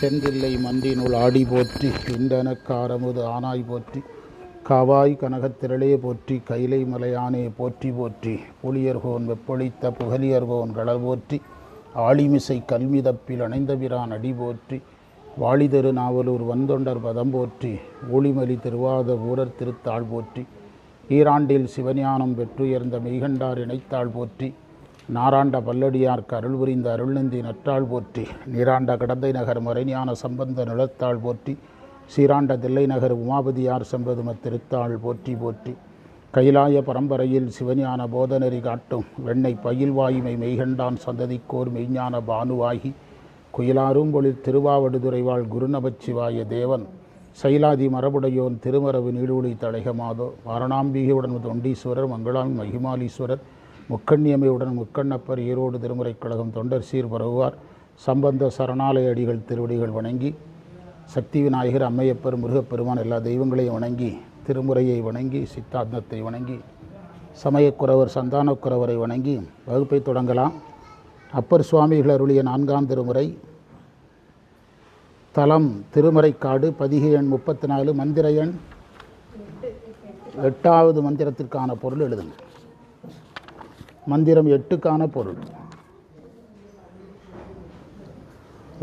தென்றில்லை மன்றினுள் ஆடி போற்றி இண்டனக்காரமுது ஆனாய் போற்றி காவாய் கனகத்திரளே போற்றி கைலை மலையானே போற்றி போற்றி புலியர்கோன் வெப்பொழித்த புகலியர்கோன் கடல் போற்றி ஆளிமிசை கல்மிதப்பில் அணைந்தபிரான் அடி போற்றி வாழிதரு நாவலூர் வந்தொண்டர் பதம் போற்றி ஊழிமலி திருவாத ஊரர் திருத்தாள் போற்றி ஈராண்டில் சிவஞானம் பெற்றுயர்ந்த மெய்கண்டார் இணைத்தாள் போற்றி நாராண்ட பல்லடியார்க்கு அருள் புரிந்த அருள்நந்தி நற்றாள் போற்றி நீராண்ட கடந்தை நகர் மறைஞான சம்பந்த நிலத்தாள் போற்றி சீராண்ட தில்லை நகர் உமாபதியார் செம்பதும திருத்தாள் போற்றி போற்றி கைலாய பரம்பரையில் சிவஞான போதநெறி காட்டும் வெண்ணை பயில்வாயுமை மெய்கண்டான் சந்ததிக்கோர் மெய்ஞான பானுவாகி குயிலாரும் பொழில் திருவாவடுதுறைவாள் குருநபச்சிவாய தேவன் சைலாதி மரபுடையோன் திருமரபு நீடூழி தழைகமாதோ வாரணாம்பிகையுடன் தொண்டீஸ்வரர் மங்களாமி மகிமாலீஸ்வரர் முக்கண்ணியமையுடன் முக்கண்ணப்பர் ஈரோடு திருமுறைக் கழகம் தொண்டர் சீர் பரவுவார் சம்பந்த சரணாலய அடிகள் திருவடிகள் வணங்கி சக்தி விநாயகர் அம்மையப்பர் முருகப்பெருமான் எல்லா தெய்வங்களையும் வணங்கி திருமுறையை வணங்கி சித்தாந்தத்தை வணங்கி சமயக்குறவர் சந்தானக்குறவரை வணங்கி வகுப்பை தொடங்கலாம். அப்பர் சுவாமிகள் அருளிய 4ஆம் திருமுறை, தலம் திருமறைக்காடு, பதிகை எண் 34, மந்திர எண் 8வது மந்திரத்திற்கான பொருள் எழுதுங்க. மந்திரம் 8க்கான பொருள்.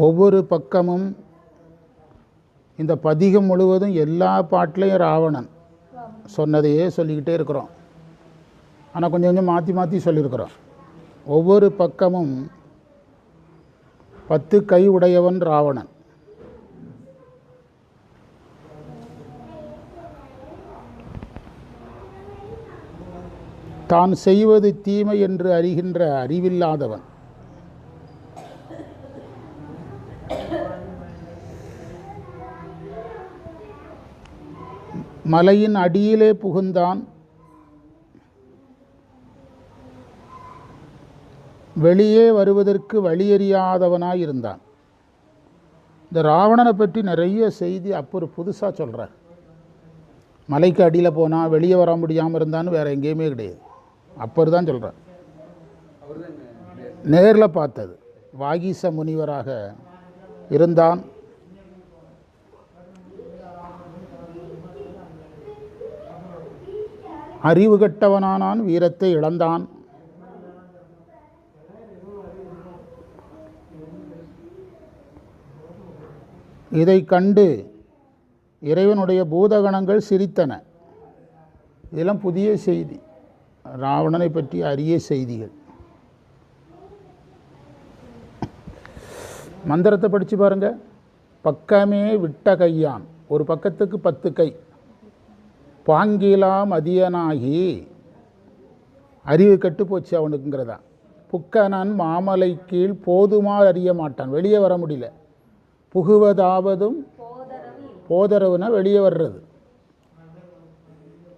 ஒவ்வொரு பக்கமும் இந்த பதிகம் முழுவதும் எல்லா பாட்டிலையும் ராவணன் சொன்னதையே சொல்லிக்கிட்டே இருக்கிறோம். ஆனால் கொஞ்சம் கொஞ்சம் மாற்றி மாற்றி சொல்லியிருக்கிறோம். ஒவ்வொரு பக்கமும் 10 கை உடையவன் ராவணன். தான் செய்வது தீமை என்று அறிகின்ற அறிவில்லாதவன். மலையின் அடியிலே புகுந்தான், வெளியே வருவதற்கு வழியறியாதவனாயிருந்தான். இந்த ராவணனை பற்றி நிறைய செய்தி அப்பர் புதுசாக சொல்கிறார். மலைக்கு அடியில் போனால் வெளியே வர முடியாமல் இருந்தான்னு வேறு எங்கேயுமே கிடையாது. அப்பர் தான் சொல்கிறார். நேரில் பார்த்தது. வாகீச முனிவராக இருந்தான். அறிவு கெட்டவனானான், வீரத்தை இழந்தான். இதை கண்டு இறைவனுடைய பூதகணங்கள் சிரித்தன. இதெல்லாம் புதிய செய்தி, ராவணனை பற்றி அரிய செய்திகள். மந்திரத்தை படித்து பாருங்க. பக்கமே விட்ட கையான், ஒரு பக்கத்துக்கு 10 கை. பாங்கிலா மதியனாகி, அறிவு கெட்டு போச்சு அவனுக்குங்கிறதா. புக்கனன் மாமலை கீழ் போதுமா அறிய மாட்டான், வெளியே வர முடியல. புகுவதாவதும் போதரவுனா வெளியே வர்றது.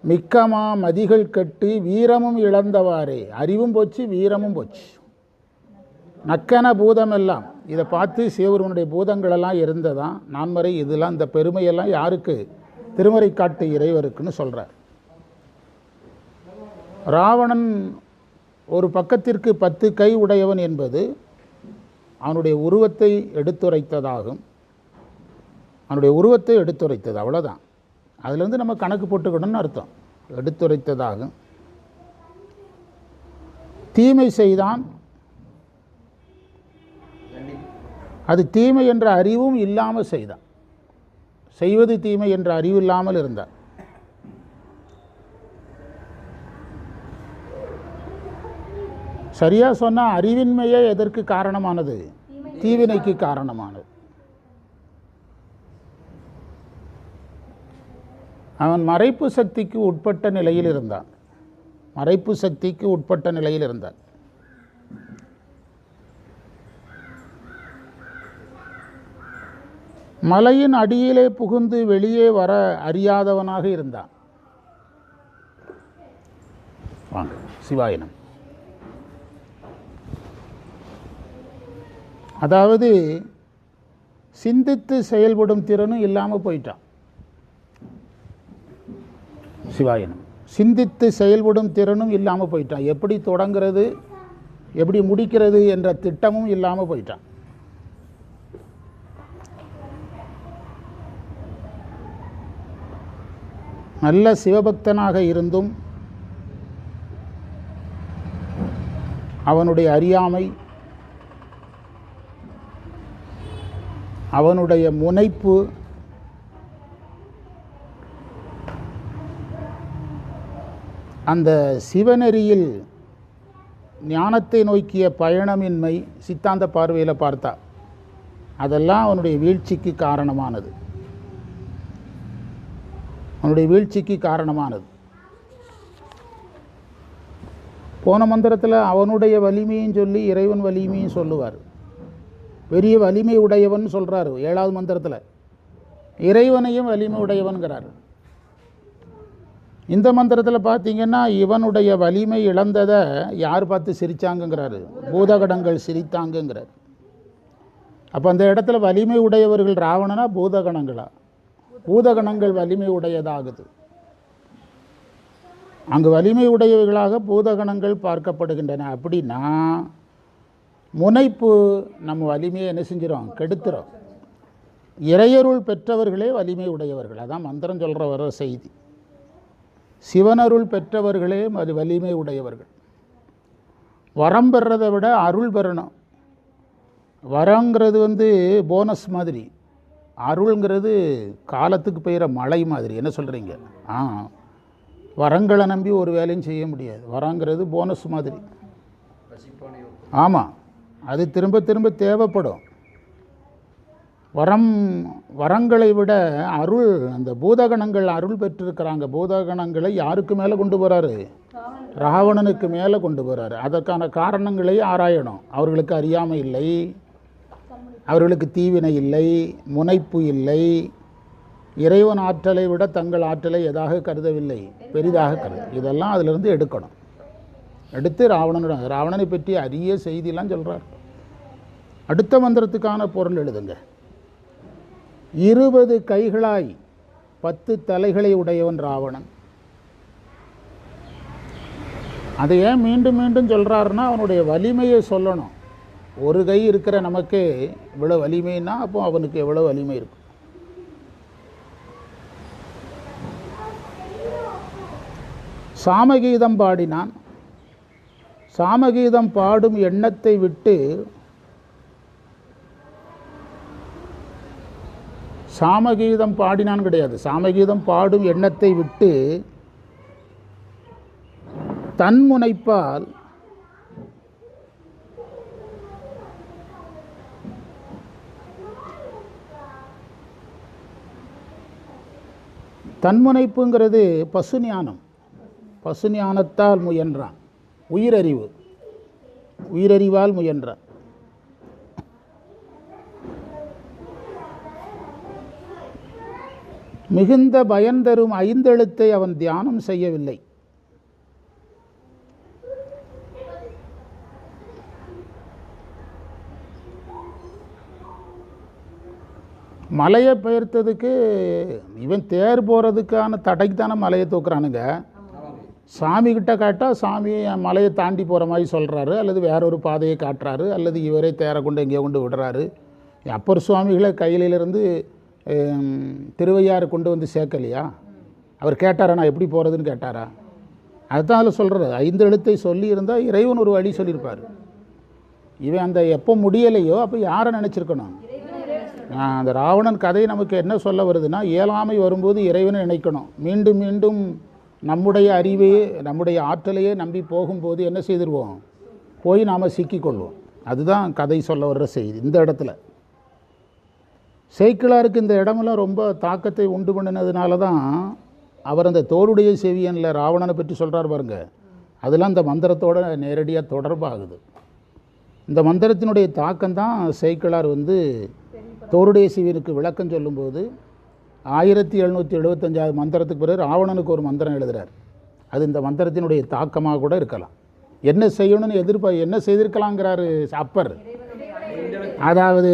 மிக்கமா மதிகள் கட்டு வீரமும் இழந்தவாறே, அறிவும் போச்சு வீரமும் போச்சு. நக்கன பூதமெல்லாம், இதை பார்த்து சிவபெருமனுடைய பூதங்களெல்லாம் இருந்ததான் நான்மறை. இதெல்லாம் இந்த பெருமையெல்லாம் யாருக்கு? திருமறை காட்டு இறைவருக்குன்னு சொல்கிறார். ராவணன் ஒரு பக்கத்திற்கு 10 கை உடையவன் என்பது அவனுடைய உருவத்தை எடுத்துரைத்ததாகும். அவனுடைய உருவத்தை எடுத்துரைத்தது, அவ்வளோதான். அதுலேருந்து நம்ம கணக்கு போட்டுக்கணும்னு அர்த்தம். எடுத்துரைத்ததாகும். தீமை செய்தான். அது தீமை என்ற அறிவும் இல்லாமல் செய்தான். செய்வது தீமை என்ற அறிவு இல்லாமல் இருந்தார். சரியா சொன்னால் அறிவின்மையே எதற்கு காரணமானது? தீவினைக்கு காரணமானது. அவன் மறைப்பு சக்திக்கு உட்பட்ட நிலையில் இருந்தான். மறைப்பு சக்திக்கு உட்பட்ட நிலையில் இருந்தான். மலையின் அடியிலே புகுந்து வெளியே வர அறியாதவனாக இருந்தான். வாங்க சிவாயனம். அதாவது சிந்தித்து செயல்படும் திறனும் இல்லாமல் போயிட்டான். சிவாயனம். சிந்தித்து செயல்படும் திறனும் இல்லாமல் போயிட்டான். எப்படி தொடங்கிறது, எப்படி முடிக்கிறது என்ற திட்டமும் இல்லாமல் போயிட்டான். நல்ல சிவபக்தனாக இருந்தும் அவனுடைய அறியாமை, அவனுடைய முனைப்பு, அந்த சிவநெறியில் ஞானத்தை நோக்கிய பயணமின்மை சித்தாந்த பார்வையில் பார்த்தா அதெல்லாம் அவனுடைய வீழ்ச்சிக்கு காரணமானது. அவனுடைய வீழ்ச்சிக்கு காரணமானது. போன மந்திரத்தில் அவனுடைய வலிமையும் சொல்லி இறைவன் வலிமையும் சொல்லுவார். பெரிய வலிமை உடையவன் சொல்கிறார் 7வது மந்திரத்தில். இறைவனையும் வலிமை உடையவன்கிறார். இந்த மந்திரத்தில் பார்த்தீங்கன்னா இவனுடைய வலிமை இழந்ததை யார் பார்த்து சிரித்தாங்கங்கிறாரு? பூதகணங்கள் சிரித்தாங்கங்கிறார். அப்போ அந்த இடத்துல வலிமை உடையவர்கள் ராவணனா பூதகணங்களா? பூதகணங்கள் வலிமை உடையதாகுது. அங்கு வலிமை உடையவர்களாக பூதகணங்கள் பார்க்கப்படுகின்றன. அப்படின்னா முனைப்பு நம்ம வலிமையை என்ன செஞ்சிடும்? கெடுத்துரும். இறையருள் பெற்றவர்களே வலிமை உடையவர்கள். அதான் மந்திரம் சொல்கிற வர செய்தி. சிவனருள் பெற்றவர்களே வலிமை உடையவர்கள். வரம் பெறதை விட அருள் பெறணும். வரங்கிறது போனஸ் மாதிரி, அருள்ங்கிறது காலத்துக்கு பெய்கிற மழை மாதிரி. என்ன சொல்கிறீங்க? வரங்களை நம்பி ஒரு வேலையும் செய்ய முடியாது. வரங்கிறது போனஸ் மாதிரி. ஆமாம், அது திரும்ப திரும்ப தேவைப்படும். வரங்களை விட அருள், அந்த பூதகணங்கள் அருள் பெற்றிருக்கிறாங்க. பூதகணங்களை யாருக்கு மேலே கொண்டு போகிறாரு? ராவணனுக்கு மேலே கொண்டு போகிறாரு. அதற்கான காரணங்களை ஆராயணும். அவர்களுக்கு அறியாமை இல்லை, அவர்களுக்கு தீவினை இல்லை, முனைப்பு இல்லை. இறைவன் ஆற்றலை விட தங்கள் ஆற்றலை எதாக கருதவில்லை, பெரிதாக கருது. இதெல்லாம் அதிலிருந்து எடுக்கணும். எடுத்து ராவணனை பற்றி அரிய செய்தியெல்லாம் சொல்கிறார். அடுத்த மந்திரத்துக்கான பொருள் எழுதுங்க. 20 கைகளாய் 10 தலைகளை உடையவன் ராவணன். அதை ஏன் மீண்டும் மீண்டும் சொல்கிறாருன்னா அவனுடைய வலிமையை சொல்லணும். ஒரு கை இருக்கிற நமக்கே இவ்வளோ வலிமைன்னா அப்போ அவனுக்கு எவ்வளோ வலிமை இருக்கும். சாமகீதம் பாடினான். சாமகீதம் பாடும் எண்ணத்தை விட்டு சாமகீதம் பாடினான் கிடையாது. சாமகீதம் பாடும் எண்ணத்தை விட்டு தன்முனைப்பால் தன்முனைப்புங்கிறது பசு ஞானம். பசு ஞானத்தால் முயன்றான். உயிரறிவால் முயன்றான். மிகுந்த பயன் தரும் 5 எழுத்தை அவன் தியானம் செய்யவில்லை. மலையை பெயர்த்ததுக்கு இவன் தேர் போகிறதுக்கான தடைக்கு தானே மலையை தூக்குறானுங்க. சாமிக்கிட்ட காட்டால் சாமி மலையை தாண்டி போகிற மாதிரி சொல்கிறாரு, அல்லது வேற ஒரு பாதையை காட்டுறாரு, அல்லது இவரே தேரை கொண்டு எங்கேயோ கொண்டு விடுறாரு. அப்பர் சுவாமிகளை கையிலிருந்து திருவையாறு கொண்டு வந்து சேர்க்கலையா? அவர் கேட்டாரா நான் எப்படி போகிறதுன்னு கேட்டாரா? அதுதான் அதில் சொல்கிறது. 5 எழுத்தை சொல்லியிருந்தால் இறைவன் ஒரு வழி சொல்லியிருப்பார். இவன் அந்த எப்போ முடியலையோ அப்போ யாரை நினச்சிருக்கணும்? அந்த ராவணன் கதை நமக்கு என்ன சொல்ல வருதுன்னா, இயலாமை வரும்போது இறைவனை நினைக்கணும். மீண்டும் மீண்டும் நம்முடைய அறிவையே நம்முடைய ஆற்றலையே நம்பி போகும்போது என்ன செய்திருவோம்? போய் நாம் சிக்கிக்கொள்வோம். அதுதான் கதை சொல்ல வர்ற செய்தி. இந்த இடத்துல சேக்கிழாருக்கு இந்த இடமெல்லாம் ரொம்ப தாக்கத்தை உண்டு பண்ணினதுனால தான் அவர் அந்த தோளுடைய செவியனில் ராவணனை பற்றி சொல்கிறார் பாருங்க. அதெல்லாம் இந்த மந்திரத்தோட நேரடியாக தொடர்பாகுது. இந்த மந்திரத்தினுடைய தாக்கம்தான் சேக்கிழார் தோளுடைய செவியனுக்கு விளக்கம் சொல்லும்போது 1775 மந்திரத்துக்கு பிறகு ராவணனுக்கு ஒரு மந்திரம் எழுதுகிறார். அது இந்த மந்திரத்தினுடைய தாக்கமாக கூட இருக்கலாம். என்ன செய்யணும்னு என்ன செய்திருக்கலாங்கிறாரு அப்பர். அதாவது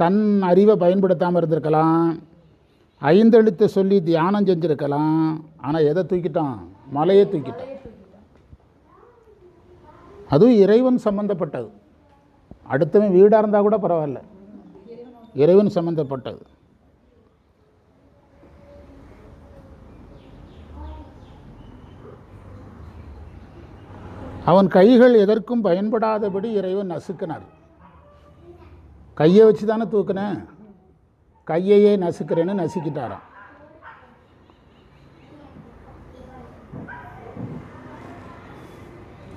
தன் அறிவை பயன்படுத்தாமல் இருந்திருக்கலாம், 5 எழுத்தை சொல்லி தியானம் செஞ்சுருக்கலாம். ஆனால் எதை தூக்கிட்டான்? மலையை தூக்கிட்டான். அதுவும் இறைவன் சம்பந்தப்பட்டது. அடுத்தவன் வீடாக இருந்தால் கூட பரவாயில்ல, இறைவன் சம்பந்தப்பட்டது. அவன் கைகள் எதற்கும் பயன்படாதபடி இறைவன் நசுக்கினார். கையை வச்சு தானே தூக்குனேன், கையையே நசுக்கிறேன்னு நசுக்கிட்டாராம்.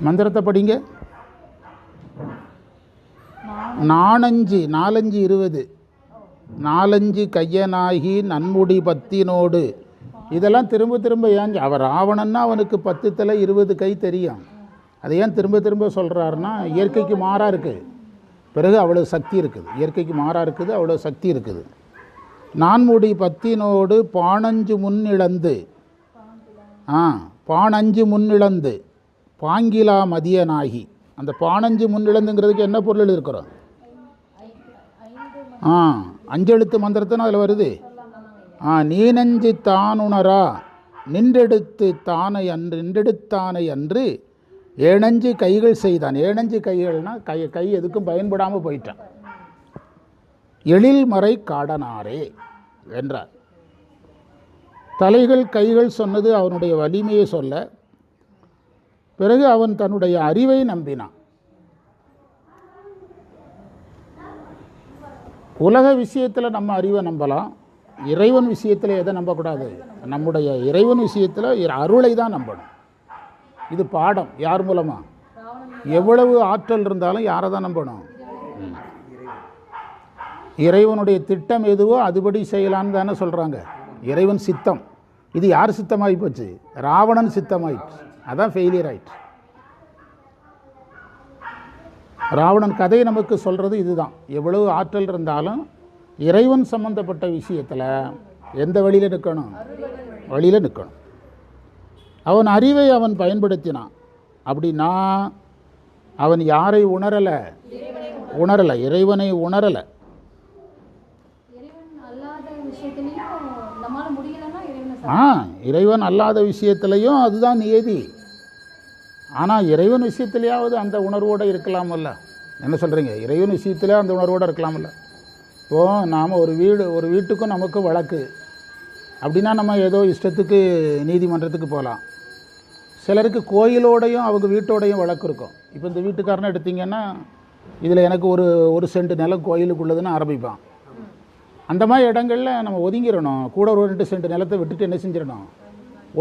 மந்திரத்தை படிங்க. 4:20 4 கையனாகி நன்முடி பத்தினோடு. இதெல்லாம் திரும்ப திரும்ப ஏன் அவர் ராவணன்னா அவனுக்கு 10 தலை 20 கை தெரியும். அதை ஏன் திரும்ப திரும்ப சொல்கிறாருன்னா இயற்கைக்கு மாறாக இருக்குது, பிறகு அவ்வளோ சக்தி இருக்குது. இயற்கைக்கு மாறாக இருக்குது, அவ்வளோ சக்தி இருக்குது. நான்முடி பத்தினோடு பாணஞ்சு முன்னிழந்து பாணஞ்சு முன்னிழந்து பாங்கிலா மதியனாகி. அந்த பாணஞ்சு முன்னிழந்துங்கிறதுக்கு என்ன பொருள் இருக்கிறோம்? 5 எழுத்து மந்திரத்தின்னு அதில் வருது. நீனஞ்சு தானுணரா நின்றெடுத்து நின்றெடுத்தானை அன்று 7 கைகள் செய்தான். 7 கைகள்னால் கை எதுக்கும் பயன்படாமல் போயிட்டான். எழில் மறை காடனாரே என்றார். தலைகள் கைகள் சொன்னது அவனுடைய வலிமையை சொல்ல. பிறகு அவன் தன்னுடைய அறிவை நம்பினான். உலக விஷயத்தில் நம்ம அறிவை நம்பலாம், இறைவன் விஷயத்தில் எதை நம்பக்கூடாது? நம்முடைய இறைவன் விஷயத்தில் அருளை தான் நம்பணும். இது பாடம். யார் மூலமாக? எவ்வளவு ஆற்றல் இருந்தாலும் யாரை தான் நம்பணும்? இறைவனுடைய திட்டம் எதுவோ அதுபடி செய்யலான்னு தானே சொல்கிறாங்க. இறைவன் சித்தம். இது யார் சித்தமாகி போச்சு? ராவணன் சித்தமாயிடுச்சு. அதான் ஃபெயிலியர் ஆயிடுச்சு. ராவணன் கதை நமக்கு சொல்கிறது இதுதான். எவ்வளவு ஆற்றல் இருந்தாலும் இறைவன் சம்பந்தப்பட்ட விஷயத்தில் எந்த வழியில் நிற்கணும்? வழியில் நிற்கணும். அவன் அறிவை அவன் பயன்படுத்தினான். அப்படின்னா அவன் யாரை உணரலை? இறைவனை உணரலை. இறைவன் அல்லாத விஷயத்திலையும் அதுதான் நியதி. ஆனால் இறைவன் விஷயத்திலேயாவது அந்த உணர்வோடு இருக்கலாமல்ல? என்ன சொல்கிறீங்க? இறைவன் விஷயத்திலே அந்த உணர்வோடு இருக்கலாமல்ல? இப்போது நாம் ஒரு வீட்டுக்கும் நமக்கு வழக்கு அப்படின்னா நம்ம ஏதோ இஷ்டத்துக்கு நீதிமன்றத்துக்கு போகலாம். சிலருக்கு கோயிலோடையும் அவங்க வீட்டோடையும் வழக்கு இருக்கும். இப்போ இந்த வீட்டுக்காரனை எடுத்திங்கன்னா இதில் எனக்கு ஒரு சென்ட் நிலம் கோயிலுக்குள்ளதுன்னு ஆரம்பிப்பான். அந்த மாதிரி இடங்களில் நம்ம ஒதுங்கிடணும். கூட ஒரு 2 சென்ட் நிலத்தை விட்டுட்டு என்ன செஞ்சிடணும்?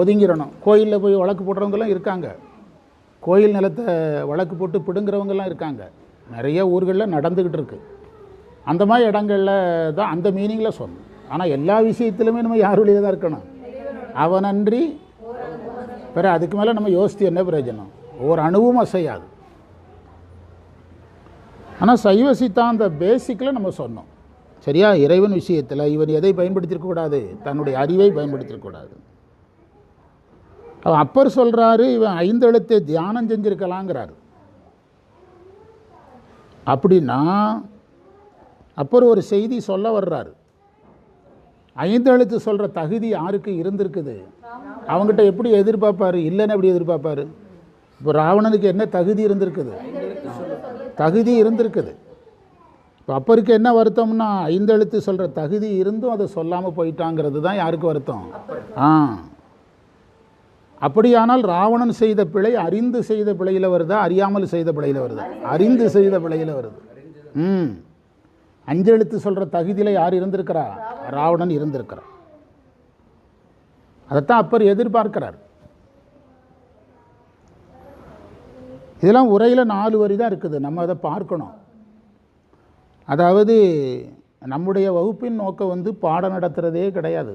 ஒதுங்கிடணும். கோயிலில் போய் வழக்கு போடுறவங்கெல்லாம் இருக்காங்க. கோயில் நிலத்தை வழக்கு போட்டு பிடுங்குறவங்கெல்லாம் இருக்காங்க. நிறைய ஊர்களில் நடந்துக்கிட்டு இருக்கு. அந்த மாதிரி இடங்களில் தான் அந்த மீனிங்கில் சொல்லணும். ஆனால் எல்லா விஷயத்திலுமே நம்ம யார் வழியாக தான் இருக்கணும்? அவனன்றி பிற அதுக்கு மேலே நம்ம யோசித்து என்ன பிரயோஜனம்? ஒரு அணுவும் அசையாது. ஆனால் சைவ சித்தாந்த பேசிக்கில் நம்ம சொன்னோம் சரியா? இறைவன் விஷயத்தில் இவன் எதை பயன்படுத்தியிருக்கக்கூடாது? தன்னுடைய அறிவை பயன்படுத்தியிருக்கக்கூடாது. அப்பர் சொல்கிறாரு இவன் 5 எழுத்தை தியானம் செஞ்சுருக்கலாங்கிறாரு. அப்படின்னா அப்பர் ஒரு செய்தி சொல்ல வர்றாரு. 5 எழுத்து சொல்கிற தகுதி யாருக்கு இருந்திருக்குது? அவங்ககிட்ட எப்படி எதிர்பார்ப்பார்? இல்லைன்னு எப்படி எதிர்பார்ப்பார்? இப்போ ராவணனுக்கு என்ன தகுதி இருந்திருக்குது? தகுதி இருந்திருக்குது. இப்போ அப்பருக்கு என்ன வருத்தம்னா 5 எழுத்து சொல்கிற தகுதி இருந்தும் அதை சொல்லாமல் போயிட்டாங்கிறது தான் யாருக்கு வருத்தம்? அப்படியானால் ராவணன் செய்த பிழை அறிந்து செய்த பிழையில் வருதா, அறியாமல் செய்த பிழையில் வருதா? அறிந்து செய்த பிழையில் வருது. 5 எழுத்து சொல்கிற தகுதியில் யார் இருந்திருக்கிறா? ராவணன் இருந்திருக்கிறார். அதைத்தான் அப்பர் எதிர்பார்க்கிறார். இதெல்லாம் உரையில் 4 வரி தான் இருக்குது. நம்ம அதை பார்க்கணும். அதாவது நம்முடைய வகுப்பின் நோக்கம் பாடம் நடத்துகிறதே கிடையாது.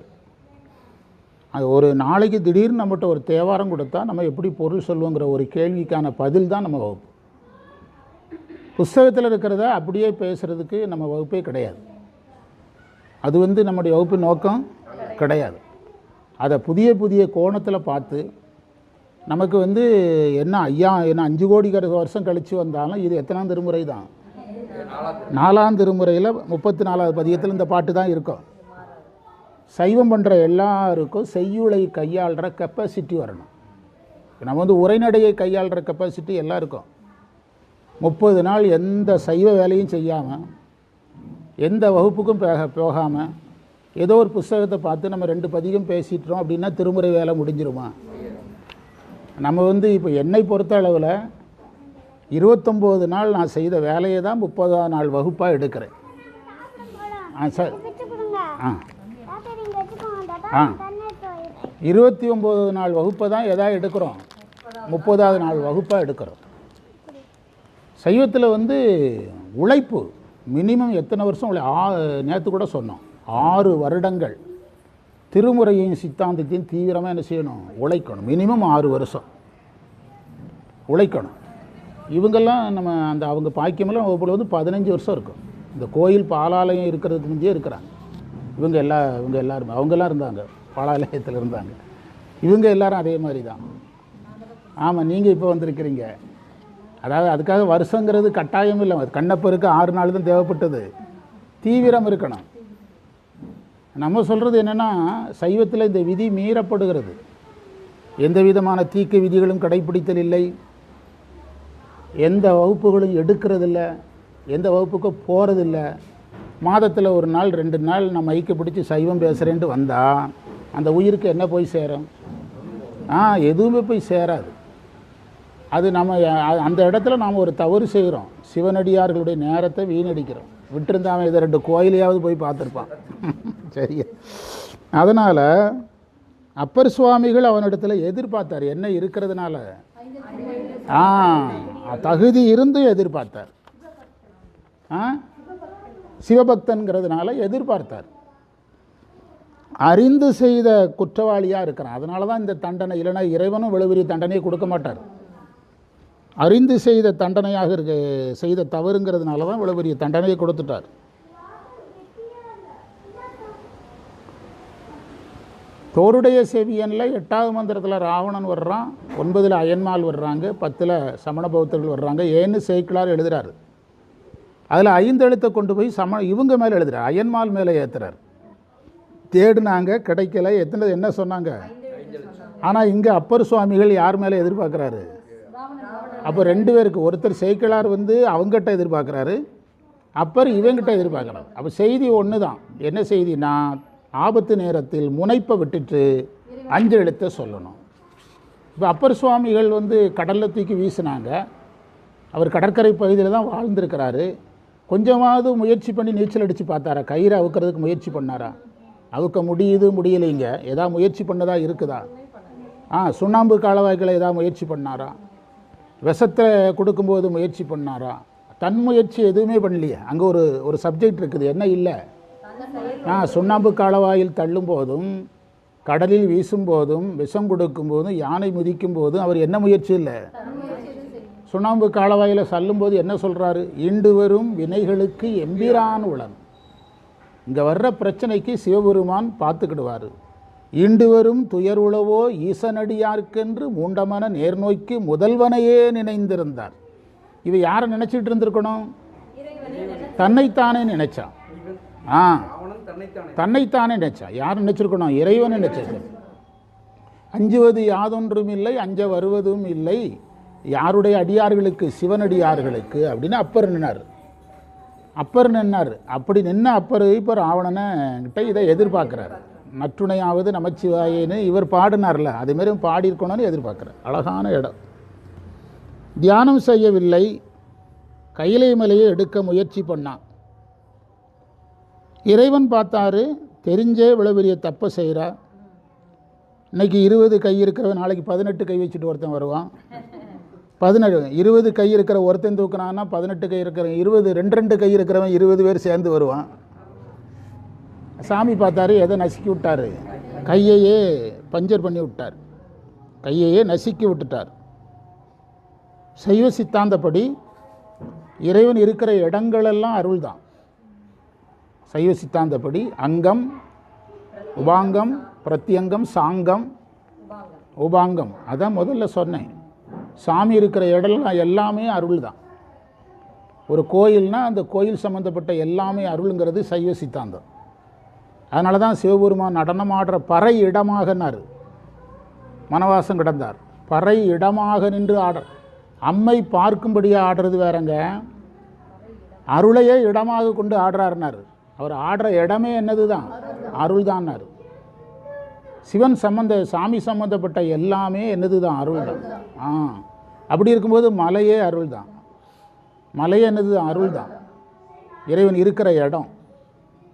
அது ஒரு நாளைக்கு திடீர்னு நம்மகிட்ட ஒரு தேவாரம் கொடுத்தா நம்ம எப்படி பொருள் சொல்லுவோங்கிற ஒரு கேள்விக்கான பதில் தான் நம்ம வகுப்பு. புஸ்தகத்தில் இருக்கிறத அப்படியே பேசுகிறதுக்கு நம்ம வகுப்பே கிடையாது. அது நம்முடைய வகுப்பின் நோக்கம் கிடையாது. அதை புதிய புதிய கோணத்தில் பார்த்து நமக்கு என்ன என்ன 5 கோடி வருஷம் கழித்து வந்தாலும் இது எத்தனாம் திருமுறை தான்? 4ஆம் திருமுறையில் 34வது பதிகத்தில் இந்த பாட்டு தான் இருக்கும். சைவம் பண்ணுற எல்லாருக்கும் செய்யுளை கையாளுற கெப்பாசிட்டி வரணும். நம்ம உரைநடையை கையாளுற கெப்பாசிட்டி எல்லாருக்கும். 30 நாள் எந்த சைவ வேலையும் செய்யாமல், எந்த வகுப்புக்கும் போகாமல், ஏதோ ஒரு புஸ்தகத்தை பார்த்து நம்ம 2 பதிகம் பேசிட்டோம் அப்படின்னா திருமுறை வேலை முடிஞ்சிருமா? நம்ம இப்போ என்னை பொறுத்த அளவில் 29 நாள் நான் செய்த வேலையை தான் 30ஆம் நாள் வகுப்பாக எடுக்கிறேன். சார் ஆ 29 நாள் வகுப்பை தான் எதா எடுக்கிறோம், 30ஆவது நாள் வகுப்பாக எடுக்கிறோம். சைவத்தில் உழைப்பு மினிமம் எத்தனை வருஷம் நேற்று கூட சொன்னோம், 6 வருடங்கள் திருமுறையையும் சித்தாந்தத்தையும் தீவிரமாக என்ன செய்யணும், உழைக்கணும். மினிமம் 6 வருஷம் உழைக்கணும். இவங்கெல்லாம் நம்ம அவங்க பாக்கியமெல்லாம் வகுப்பில் 15 வருஷம் இருக்கும். இந்த கோயில் பாலாலயம் இருக்கிறதுக்கு முந்தையே இருக்கிறாங்க. இவங்க எல்லாரும் அவங்கெல்லாம் இருந்தாங்க, பாலாலயத்தில் இருந்தாங்க. இவங்க எல்லாரும் அதே மாதிரி தான். ஆமாம், நீங்கள் இப்போ வந்திருக்கிறீங்க. அதாவது அதுக்காக வருஷங்கிறது கட்டாயம் இல்லை. கண்ணப்பருக்கு 6 நாள் தான் தேவைப்பட்டது. தீவிரம் இருக்கணும். நம்ம சொல்கிறது என்னென்னா, சைவத்தில் இந்த விதி மீறப்படுகிறது. எந்த விதமான தீக்க விதிகளும் கடைப்பிடித்தல் இல்லை, எந்த வகுப்புகளும் எடுக்கிறதில்ல, எந்த வகுப்புக்கும் போகிறதில்ல. மாதத்தில் 1 நாள் 2 நாள் நம்ம ஐக்கிய பிடிச்சி சைவம் பேசுகிறேன்ட்டு வந்தால் அந்த உயிருக்கு என்ன போய் சேரும்? எதுவுமே போய் சேராது. அது நம்ம அந்த இடத்துல நாம் ஒரு தவறு செய்கிறோம். சிவனடியார்களுடைய நேரத்தை வீணடிக்கிறோம். விட்டுருந்தாமல் இதை 2 கோயிலையாவது போய் பார்த்துருப்பான். சரியா? அதனால் அப்பர் சுவாமிகள் அவனிடத்தில் எதிர்பார்த்தார். என்ன இருக்கிறதுனால? தகுதி இருந்தும் எதிர்பார்த்தார். சிவபக்தன்கிறதுனால எதிர்பார்த்தார். அறிந்து செய்த குற்றவாளியாக இருக்கிறான். அதனால தான் இந்த தண்டனை. இல்லைனா இறைவனும் விளைவிரிய தண்டனையை கொடுக்க மாட்டார். அறிந்து செய்த தண்டனையாக செய்த தவறுங்கிறதுனால தான் விளைவிரிய தண்டனையை கொடுத்துட்டார். தோருடைய செவியனில் 8வது மந்திரத்தில் ராவணன் வர்றான், 9ல் அயன்மால் வர்றாங்க, 10ல் சமண பௌத்தர்கள் வர்றாங்க. ஏன்னு சேக்கிழார் எழுதுகிறார். அதில் 5 எழுத்தை கொண்டு போய் இவங்க மேலே எழுதுகிறார், அயன்மால் மேலே ஏற்றுறார். தேடுனாங்க, கிடைக்கல. என்ன சொன்னாங்க? ஆனால் இங்கே அப்பர் சுவாமிகள் யார் மேலே எதிர்பார்க்குறாரு? அப்போ 2 பேருக்கு, ஒருத்தர் சேக்கிழார் அவங்ககிட்ட எதிர்பார்க்குறாரு, அப்பர் இவங்கிட்ட எதிர்பார்க்குறாரு. அப்போ செய்தி ஒன்று தான். என்ன செய்தினா, ஆபத்து நேரத்தில் முனைப்பை விட்டுட்டு 5 எழுத்தை சொல்லணும். இப்போ அப்பர் சுவாமிகள் கடலில் தூக்கி வீசினாங்க. அவர் கடற்கரை பகுதியில் தான் வாழ்ந்திருக்கிறாரு. கொஞ்சமாவது முயற்சி பண்ணி நீச்சல் அடித்து பார்த்தாரா? கயிறை அவுக்கிறதுக்கு முயற்சி பண்ணாரா? அவுக்க முடியலைங்க. ஏதாவது முயற்சி பண்ணதா இருக்குதா? சுண்ணாம்பு காலவாய்களை ஏதாவது முயற்சி பண்ணாரா? விஷத்தை கொடுக்கும்போது முயற்சி பண்ணாரா? தன் முயற்சி எதுவுமே பண்ணலையே. அங்கே ஒரு சப்ஜெக்ட் இருக்குது. என்ன இல்லை? சுண்ணாம்பு காலவாயில் தள்ளும் போதும், கடலில் வீசும் போதும், விஷம் கொடுக்கும் போதும், யானை முதிக்கும் போதும் அவர் என்ன முயற்சி இல்லை? சுண்ணாம்பு காலவாயில் சல்லும்போது என்ன சொல்கிறாரு? ஈண்டு வரும் வினைகளுக்கு எம்பிரான் உளன். இங்கே வர்ற பிரச்சனைக்கு சிவபெருமான் பார்த்துக்கிடுவார். ஈண்டு வரும் துயர் உளவோ ஈசனடியார்க்கென்று மூண்டமான நேர்நோய்க்கு முதல்வனையே நினைந்திருந்தார். இவ யாரை நினச்சிட்டு இருந்திருக்கணும்? தன்னைத்தானே நினைச்சான். தன்னைத்தானே நினைச்சான். யார் நினைச்சிருக்கணும்? இறைவன் நினைச்சிருக்க. அஞ்சுவது யாதொன்றும் இல்லை, அஞ்ச வருவதும் இல்லை, யாருடைய அடியார்களுக்கு? சிவனடியார்களுக்கு அப்படின்னு அப்பர் நின்னார். அப்படி நின்ன அப்பர் இப்போ ராவணனை கிட்ட இதை எதிர்பார்க்குறாரு. நற்றுணையாவது நமச்சிவாயேன்னு இவர் பாடினார்ல, அதேமாரி பாடியிருக்கணும்னு எதிர்பார்க்குறார். அழகான இடம். தியானம் செய்யவில்லை, கையிலை மலையை எடுக்க முயற்சி பண்ணான். இறைவன் பார்த்தாரு, தெரிஞ்சே இவ்வளோ பெரிய தப்பை செய்கிறா. இன்றைக்கி 20 கை இருக்கிறவன் நாளைக்கு 18 கை வச்சுட்டு ஒருத்தன் வருவான். 20 கை இருக்கிற ஒருத்தன் தூக்குனான்னா 18 கை இருக்கிறவன் 2 கை இருக்கிறவன் 20 பேர் சேர்ந்து வருவான். சாமி பார்த்தாரு, எதை நசுக்கி விட்டார்? கையையே பஞ்சர் பண்ணி விட்டார். கையையே நசுக்கி விட்டுட்டார். சைவ சித்தாந்தப்படி இறைவன் இருக்கிற இடங்களெல்லாம் அருள் தான். சைவ சித்தாந்தப்படி அங்கம், உபாங்கம், பிரத்யங்கம், சாங்கம், உபாங்கம். அதான் முதல்ல சொன்னேன். சாமி இருக்கிற இடம் எல்லாமே அருள் தான். ஒரு கோயில்னால் அந்த கோயில் சம்மந்தப்பட்ட எல்லாமே அருளுங்கிறது சைவ சித்தாந்தம். அதனால தான் சிவபெருமான் நடனம் ஆடுற பறை இடமாகனார். மனவாசம் கிடந்தார். பறை இடமாக நின்று ஆடுற, அம்மை பார்க்கும்படியாக ஆடுறது வேறங்க, அருளையே இடமாக கொண்டு ஆடுறாருனார். அவர் ஆடுற இடமே என்னது தான்? அருள் தான்னார். சிவன் சாமி சம்மந்தப்பட்ட எல்லாமே என்னது தான்? அருள் தான். அப்படி இருக்கும்போது மலையே அருள் தான். மலை என்னது? அருள் தான், இறைவன் இருக்கிற இடம்.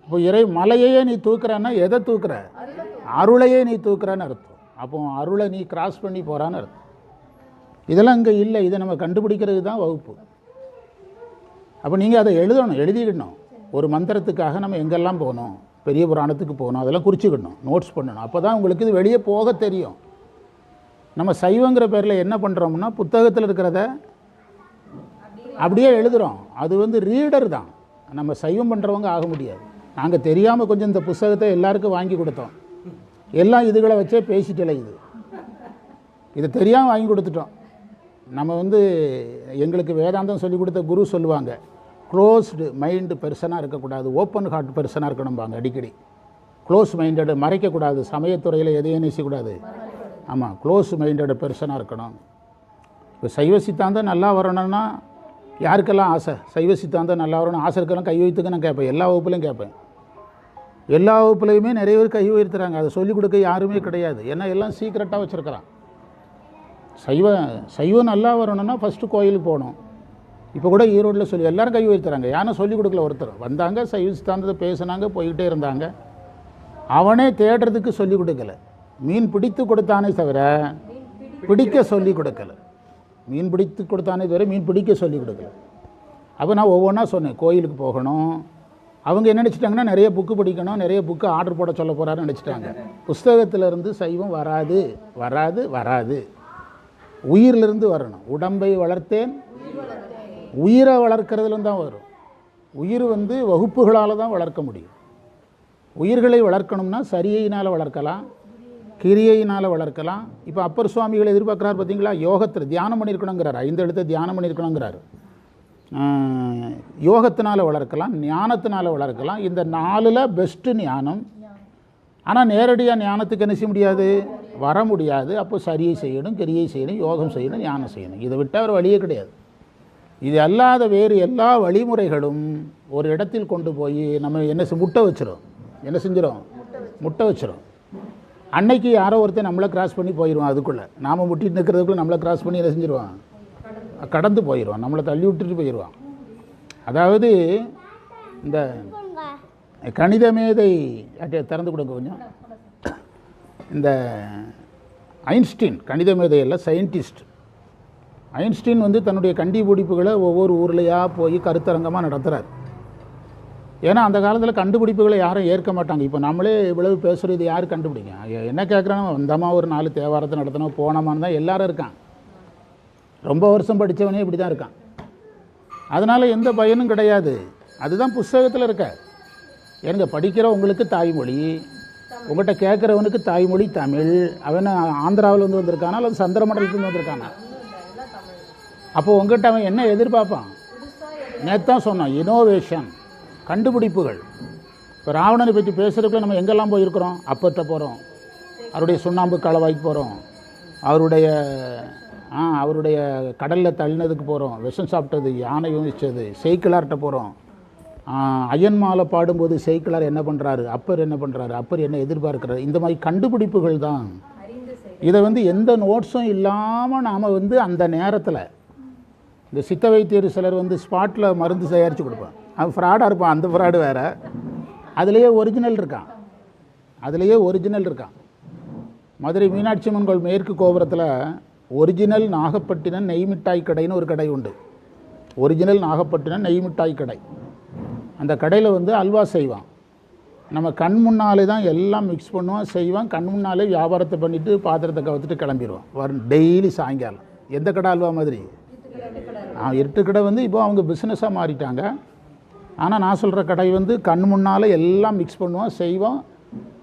இப்போ மலையையே நீ தூக்குறன்னா எதை தூக்குற? அருளையே நீ தூக்குறன்னு அர்த்தம். அப்போ அருளை நீ கிராஸ் பண்ணி போகிறான்னு அர்த்தம். இதெல்லாம் இங்கே இல்லை. இதை நம்ம கண்டுபிடிக்கிறது தான் வகுப்பு. அப்போ நீங்கள் அதை எழுதிக்கிடணும். ஒரு மந்திரத்துக்காக நம்ம எங்கெல்லாம் போகணும், பெரிய புராணத்துக்கு போகணும், அதெல்லாம் குறிச்சிக்கிடணும், நோட்ஸ் பண்ணணும். அப்போ தான் உங்களுக்கு இது வெளியே போக தெரியும். நம்ம சைவங்கிற பேரில் என்ன பண்ணுறோம்னா, புத்தகத்தில் இருக்கிறத அப்படியே எழுதுகிறோம். அது ரீடர் தான். நம்ம சைவம் பண்ணுறவங்க ஆக முடியாது. நாங்கள் தெரியாமல் கொஞ்சம் இந்த புத்தகத்தை எல்லாருக்கும் வாங்கி கொடுத்தோம். எல்லாம் இதுகளை வச்சே பேசிட்டலை. இதை தெரியாமல் வாங்கி கொடுத்துட்டோம். நம்ம எங்களுக்கு வேதாந்தம் சொல்லிக் கொடுத்த குரு சொல்லுவாங்க, க்ளோஸ்டு மைண்டு பெர்சனாக இருக்கக்கூடாது, ஓப்பன் ஹார்ட் பெர்சனாக இருக்கணும்பாங்க அடிக்கடி. க்ளோஸ் மைண்டடு, மறைக்கக்கூடாது, சமயத்துறையில் எதையும் நேசிக்கக்கூடாது. ஆமாம், க்ளோஸ் மைண்டடு பெர்சனாக இருக்கணும். இப்போ சைவ சித்தாந்தம் நல்லா வரணும்னா யாருக்கெல்லாம் ஆசை? சைவ சித்தாந்தம் நல்லா வரணும் ஆசை இருக்கலாம் கை வைத்துக்கு நான் கேட்பேன். எல்லா வகுப்புலையும் கேட்பேன். எல்லா வகுப்புலையுமே நிறைய பேர் கை உயர்த்துறாங்க. அதை சொல்லிக் கொடுக்க யாருமே கிடையாது. ஏன்னா எல்லாம் சீக்ரெட்டாக வச்சுருக்கிறான். சைவம் நல்லா வரணும்னா ஃபஸ்ட்டு கோயிலுக்கு போகணும். இப்போ கூட ஈரோட்டில் சொல்லி எல்லோரும் கை உயர்த்துறாங்க. யாரும் சொல்லிக் கொடுக்கல. ஒருத்தர் வந்தாங்க, சைவ சித்தாந்தத்தை பேசுனாங்க, போய்கிட்டே இருந்தாங்க. அவனே தேடுறதுக்கு சொல்லிக் கொடுக்கல. மீன் பிடித்து கொடுத்தானே தவிர பிடிக்க சொல்லிக் கொடுக்கல. மீன் பிடித்து கொடுத்தானே தவிர மீன் பிடிக்க சொல்லிக் கொடுக்கல. அப்போ நான் ஒவ்வொன்றா சொன்னேன். கோயிலுக்கு போகணும். அவங்க என்ன நினச்சிட்டாங்கன்னா நிறைய புக்கு படிக்கணும், நிறைய புக்கு ஆர்டர் போட சொல்ல போகிறாருன்னு நினச்சிட்டாங்க. புஸ்தகத்திலிருந்து சைவம் வராது வராது வராது. உயிரிலிருந்து வரணும். உடம்பை வளர்த்தேன், உயிரை வளர்க்கறதுலேருந்து தான் வரும். உயிர் வகுப்புகளால் தான் வளர்க்க முடியும். உயிர்களை வளர்க்கணும்னா சரியினால் வளர்க்கலாம், கிரியையினால் வளர்க்கலாம். இப்போ அப்பர் சுவாமிகள் எதிர்பார்க்குறாரு பார்த்தீங்களா, யோகத்தில் தியானம் பண்ணியிருக்கணுங்கிறார். 5 எழுத்து தியானம் பண்ணியிருக்கணுங்கிறாரு. யோகத்தினால் வளர்க்கலாம், ஞானத்தினால் வளர்க்கலாம். இந்த 4ல் பெஸ்ட்டு ஞானம். ஆனால் நேரடியாக ஞானத்துக்கு என்ன செய்ய முடியாது, வர முடியாது. அப்போ சரியை செய்யணும், கிரியை செய்யணும், யோகம் செய்யணும், ஞானம் செய்யணும். இதை விட்டால் ஒரு வழியே கிடையாது. இது அல்லாத வேறு எல்லா வழிமுறைகளும் ஒரு இடத்தில் கொண்டு போய் நம்ம முட்டை வச்சிடும். என்ன செஞ்சிடும்? முட்டை வச்சிடும். அன்னைக்கு யாரோ ஒருத்தர் நம்மளை கிராஸ் பண்ணி போயிடுவான். அதுக்குள்ளே நாம் முட்டிட்டு நிற்கிறதுக்குள்ளே நம்மளை கிராஸ் பண்ணி என்ன செஞ்சிருவான்? கடந்து போயிடுவான். நம்மளை தள்ளி விட்டுட்டு போயிடுவான். அதாவது இந்த கணித மேதை திறந்து கொடுங்க கொஞ்சம். இந்த ஐன்ஸ்டீன் கணித மேதையெல்லாம் சயின்டிஸ்ட். ஐன்ஸ்டீன் தன்னுடைய கண்டுபிடிப்புகளை ஒவ்வொரு ஊர்லையாக போய் கருத்தரங்கமாக நடத்துகிறார். ஏன்னா அந்த காலத்தில் கண்டுபிடிப்புகளை யாரும் ஏற்க மாட்டாங்க. இப்போ நம்மளே இவ்வளவு பேசுகிறது யார் கண்டுபிடிங்க? என்ன கேட்குறாங்க, வந்தமா ஒரு 4 தேவாரத்தை நடத்தணும், போனோமான்னு தான் எல்லாரும் இருக்கான். ரொம்ப வருஷம் படித்தவனே இப்படி தான் இருக்கான். அதனால் எந்த பயனும் கிடையாது. அதுதான் புஸ்தகத்தில் இருக்க. ஏங்க படிக்கிற உங்களுக்கு தாய்மொழி, உங்கள்கிட்ட கேட்குறவனுக்கு தாய்மொழி தமிழ். அவன் ஆந்திராவில் வந்திருக்கானா அல்லது சந்திரமண்டலத்துலேருந்து வந்திருக்கானா? அப்போது உங்கள்கிட்ட அவன் என்ன எதிர்பார்ப்பான்? நேத்தான் சொன்னான், இனோவேஷன், கண்டுபிடிப்புகள். இப்போ ராவணனை பற்றி பேசுகிறதுக்குள்ள நம்ம எங்கெல்லாம் போயிருக்கிறோம்? அப்பர்கிட்ட போகிறோம், அவருடைய சுண்ணாம்பு களவாய்க்கு போகிறோம், அவருடைய கடலில் தள்ளினதுக்கு போகிறோம், விஷம் சாப்பிட்டது, யானை வச்சது, செய்கிளார்கிட்ட போகிறோம். அயன் மாலை பாடும்போது செய்கிளார் என்ன பண்ணுறாரு, அப்பர் என்ன பண்ணுறாரு, அப்பர் என்ன எதிர்பார்க்கிறாரு. இந்த மாதிரி கண்டுபிடிப்புகள் தான். இதை எந்த நோட்ஸும் இல்லாமல் நாம் அந்த நேரத்தில் இந்த சித்த வைத்தியர் சிலர் ஸ்பாட்டில் மருந்து தயாரித்து கொடுப்பான். அவன் ஃப்ராடாக இருப்பான். அந்த ஃப்ராடு வேறு. அதுலேயே ஒரிஜினல் இருக்கான். மதுரை மீனாட்சி அம்மன் கோவில் மேற்கு கோபுரத்தில் ஒரிஜினல் நாகப்பட்டினம் நெய் மிட்டாய் கடைன்னு ஒரு கடை உண்டு. ஒரிஜினல் நாகப்பட்டினம் நெய் மிட்டாய் கடை. அந்த கடையில் அல்வா செய்வான். நம்ம கண் முன்னாலே தான் எல்லாம் மிக்ஸ் பண்ணுவான், செய்வான். கண் முன்னாலே வியாபாரத்தை பண்ணிவிட்டு பாத்திரத்தை கவுத்துட்டு கிளம்பிடுவான். வரும் டெய்லி சாயங்காலம். எந்த கடை அல்வா மாதிரி? இருட்டு கடை இப்போ அவங்க பிஸ்னஸாக மாறிட்டாங்க. ஆனால் நான் சொல்கிற கடை கண் முன்னால் எல்லாம் மிக்ஸ் பண்ணுவான், செய்வான்.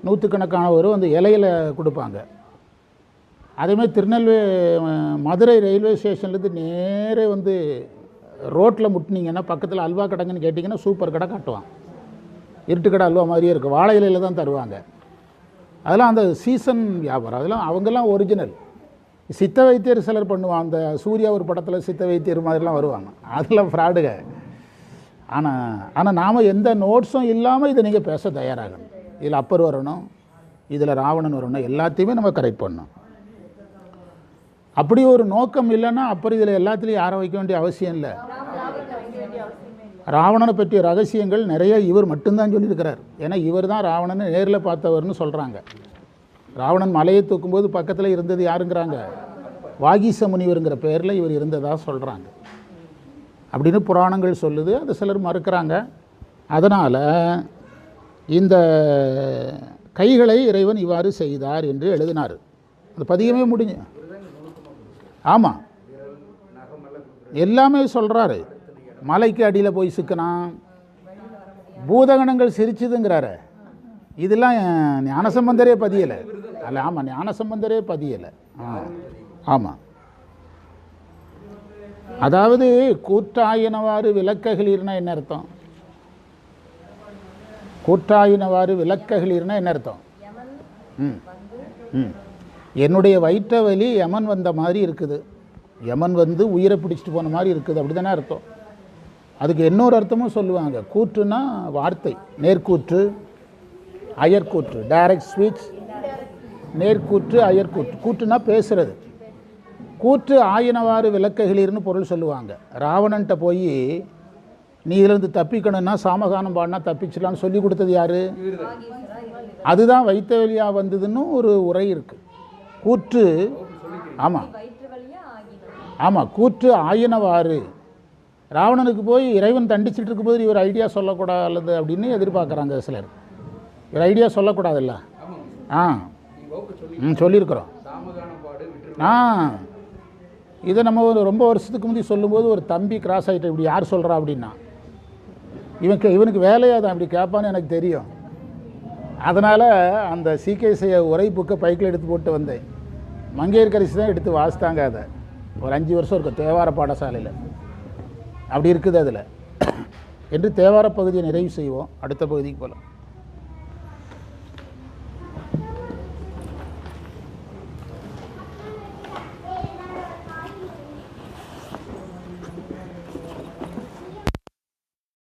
நூற்றுக்கணக்கான வரும் இலையில் கொடுப்பாங்க. அதேமாதிரி மதுரை ரயில்வே ஸ்டேஷன்லேருந்து நேரே ரோட்டில் முட்டினீங்கன்னா பக்கத்தில் அல்வா கடைங்கன்னு கேட்டிங்கன்னா சூப்பர் கடை காட்டுவான். இருட்டு கடை அல்வா மாதிரியே இருக்குது. வாழை இலையில் தான் தருவாங்க. அதெல்லாம் அந்த சீசன் வியாபாரம். அதெல்லாம் அவங்கெல்லாம் ஒரிஜினல். சித்த வைத்தியர் சிலர் பண்ணுவான். அந்த சூர்யா ஒரு படத்தில் சித்த வைத்தியர் மாதிரிலாம் வருவாங்க. அதெல்லாம் ஃப்ராடுக. ஆனால் நாம் எந்த நோட்ஸும் இல்லாமல் இதை நீங்கள் பேச தயாராகணும். இதில் அப்பர் வரணும், இதில் ராவணன் வரணும், எல்லாத்தையுமே நம்ம கரெக்ட் பண்ணணும். அப்படி ஒரு நோக்கம் இல்லைன்னா அப்புறம் இதில் எல்லாத்துலேயும் யாரை வைக்க வேண்டிய அவசியம் இல்லை. ராவணனை பற்றிய ரகசியங்கள் நிறைய இவர் மட்டும்தான் சொல்லியிருக்கிறார். ஏன்னா இவர் தான் ராவணனை நேரில் பார்த்தவர்னு சொல்கிறாங்க. ராவணன் மலையை தூக்கும்போது பக்கத்தில் இருந்தது யாருங்கிறாங்க? வாகீச முனிவருங்கிற பேரில் இவர் இருந்ததாக சொல்கிறாங்க அப்படின்னு புராணங்கள் சொல்லுது. அது சிலர் மறுக்கிறாங்க. அதனால் இந்த கைகளை இறைவன் இவ்வாறு செய்தார் என்று எழுதினார். அந்த பதிகமே முடிஞ்சு. ஆமாம், எல்லாமே சொல்கிறாரு. மலைக்கு அடியில் போய் சிக்கினான், பூதகணங்கள் சிரிச்சுதுங்கிறாரு. இதெல்லாம் ஞானசம்பந்தரே பதியலை அல்ல. ஆமாம், ஞானசம்பந்தரே பதியலை. ஆமாம், அதாவது கூற்றாயினவாறு விளக்ககளிர்னா என்ன அர்த்தம்? கூற்றாயினவாறு விளக்ககளிர்னா என்ன அர்த்தம்? என்னுடைய வயிற்ற வலி யமன் வந்த மாதிரி இருக்குது, யமன் வந்து உயிரை பிடிச்சிட்டு போன மாதிரி இருக்குது, அப்படி தானே அர்த்தம். அதுக்கு இன்னொரு அர்த்தமும் சொல்லுவாங்க. கூற்றுனா வார்த்தை, நேர்கூற்று அயர்கூற்று, டைரக்ட் ஸ்பீச். நேர்கூற்று அயர்கூற்று. கூற்றுனா பேசுறது. கூற்று ஆயினவாறு விளக்ககளிர்னு பொருள் சொல்லுவாங்க. ராவணன்ட்ட போய் நீ இதிலிருந்து தப்பிக்கணும்னா சாமகானம் பாடினா தப்பிச்சிடலான்னு சொல்லி கொடுத்தது யாரு? அதுதான் வைத்த வழியா வந்ததுன்னு ஒரு உரை இருக்கு. கூற்று, ஆமாம் ஆமாம், கூற்று ஆயினவாறு. ராவணனுக்கு போய் இறைவன் தண்டிச்சுட்டு இருக்கும்போது இவர் ஐடியா சொல்லக்கூடாது அப்படின்னு எதிர்பார்க்குறாங்க சிலர். இவர் ஐடியா சொல்லக்கூடாதுல்ல. சொல்லியிருக்கிறோம். இதை நம்ம ரொம்ப வருஷத்துக்கு முந்தி சொல்லும்போது ஒரு தம்பி கிராஸ் ஆகிட்டு இப்படி யார் சொல்கிறா அப்படின்னா, இவனுக்கு வேலையாக தான் இப்படி கேட்பான்னு எனக்கு தெரியும். அதனால் அந்த சீகேசைய உரை புக்கை பைக்கில் எடுத்து போட்டு வந்தேன். மங்கையர்கரசி தான் எடுத்து வாசித்தாங்க. அதை ஒரு 5 வருஷம் இருக்கும் தேவார பாடசாலையில். அப்படி இருக்குது அதில் என்று தேவார பகுதியை நிறைவு செய்வோம். அடுத்த பகுதிக்கு போகலாம்.